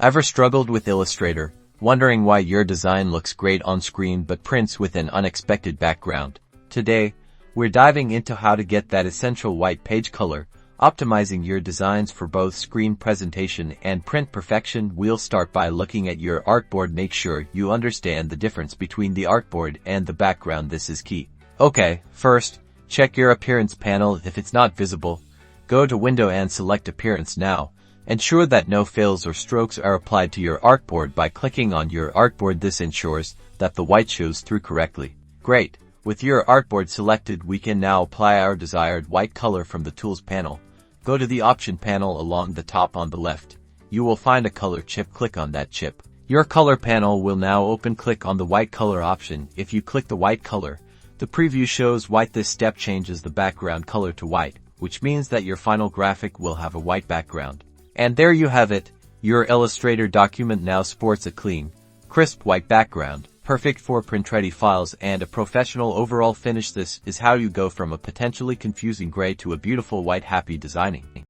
Ever struggled with Illustrator, wondering why your design looks great on screen but prints with an unexpected background? Today, we're diving into how to get that essential white page color, optimizing your designs for both screen presentation and print perfection. We'll start by looking at your artboard. Make sure you understand the difference between the artboard and the background. This is key. Okay, first, check your appearance panel. If it's not visible, go to Window and select Appearance now. Ensure that no fills or strokes are applied to your artboard by clicking on your artboard. This ensures that the white shows through correctly. Great! With your artboard selected, we can now apply our desired white color from the Tools panel. Go to the Option panel along the top on the left. You will find a color chip. Click on that chip. Your color panel will now open. Click on the white color option. If you click the white color, the preview shows white. This step changes the background color to white, which means that your final graphic will have a white background. And there you have it. Your Illustrator document now sports a clean, crisp white background, perfect for print-ready files and a professional overall finish. This is how you go from a potentially confusing gray to a beautiful white. Happy designing!